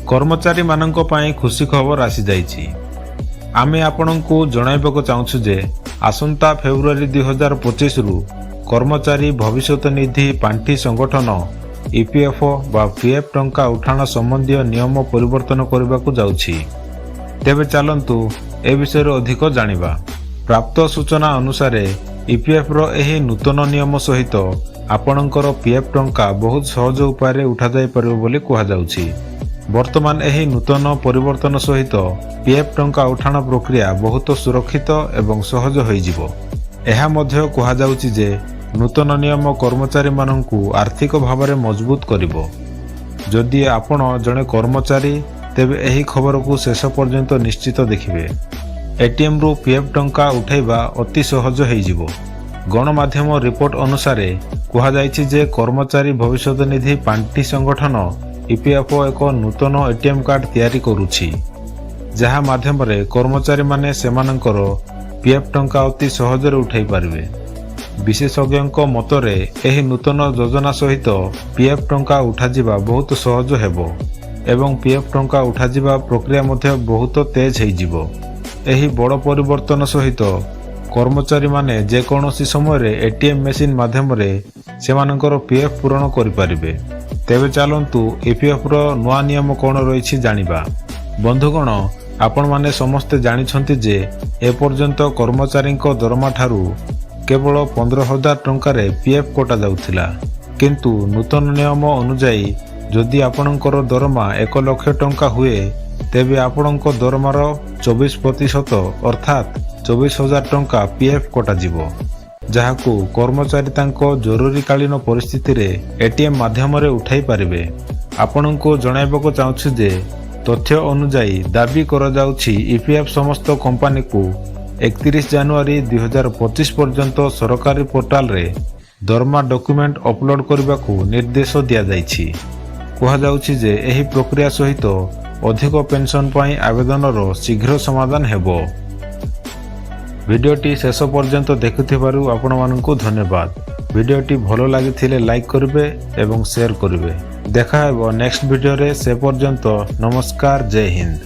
कर्मचारी मानक पई खुशी खबर आसी जाइछि। आमे आपणଙ୍କୁ जणाइबाक चाहूछु जे आसंता फेब्रुआरी 2025 रु कर्मचारी भविष्य निधि पांठी संगठन ईपीएफओ बा पीएफ टंका उठाण संबंधी नियम परिवर्तन करने जाउछि। तेबे चलंतु ए विषय अधिक जानिबा। प्राप्त सूचना अनुसार ईपीएफ रो एही नूतन नियम सहित आपणकर पीएफ टंका बहुत सहज उपाय उठा जाय परिबो बोली कहा जाउछि। वर्तमान एही नूतन परिवर्तन सहित पीएफ टंका उठाण प्रक्रिया बहुत सुरक्षित एवं सहज होई जिवो। एहा मध्य कहा जाउछि जे नूतन नियम कर्मचारी माननकु आर्थिक भाव में मजबूत करिवो। जदि आपण जड़े कर्मचारी तेबे एही खबर को शेष पर्यंत निश्चित देखिबे। एटीएम रु पीएफ टंका उठाइबा अति सहज होई जिवो। गणमाध्यम रिपोर्ट अनुसार कहा जाइछि जे कर्मचारी भविष्य निधि पांठी संगठन ईपीएफओ एक नूतन एटीएम कार्ड तैयारी करुछि, जहा माध्यम रे कर्मचारी माने सेमानंकर पीएफ टंका अति सहज रे उठाई पारिबे। विशेषज्ञों मतरे एही नूतन योजना सहित पीएफ टंका उठाजिबा बहुत सहज हेबो एवं पीएफ टंका उठाजिबा प्रक्रिया मध्ये बहुत तेज होई जिवो। एही बड़ परिवर्तन सहित कर्मचारी माने जे कोनोसी समय रे एटीएम मशीन माध्यम रे सेमानंकर पीएफ पूरण करि पारिबे। तेबे चलंतु ईपीएफ रो नुआ नियम कोन रहिछि जानिबा। बंधुगण, आपण माने समस्त जानिछंती जे ए पर्यंत कर्मचारीक दरमा ठारू केवल 15,000 टंकार पीएफ कटा जाउथिला, किंतु नूतन नियम अनुसार जदि आपणकर दरमा 1 लाख टंका हुए तेबे आपणक दरमार 24% अर्थात 24,000 टंका पीएफ कटा जिवो, जहाकू कर्मचारी तांको जरूरीकालीन परिस्थिति रे एटीएम माध्यम रे उठाई पारिबे। आपणको जणाइबाक चाहूछु जे तथ्य अनुसार दाबी करा जाउछि ईपीएफ समस्त कंपनी को 31 जनवरी 2025 पर्यंत सरकारी पोर्टाल रे दरमा डॉक्यूमेंट अपलोड करने को निर्देश दिया जाइछि। कहा जाउछि जे एही प्रक्रिया सहित अधिक पेंशन पाई आवेदन रो शीघ्र समाधान हेबो। वीडियोटी शेष पर्यंत देखुथिबारु आपण माननकु धन्यवाद। वीडियोटी भलो लागिथिले लाइक करिवे एवं शेयर करिवे। देखा हेबो नेक्स्ट वीडियो रे। से पर्यंत नमस्कार, जय हिंद।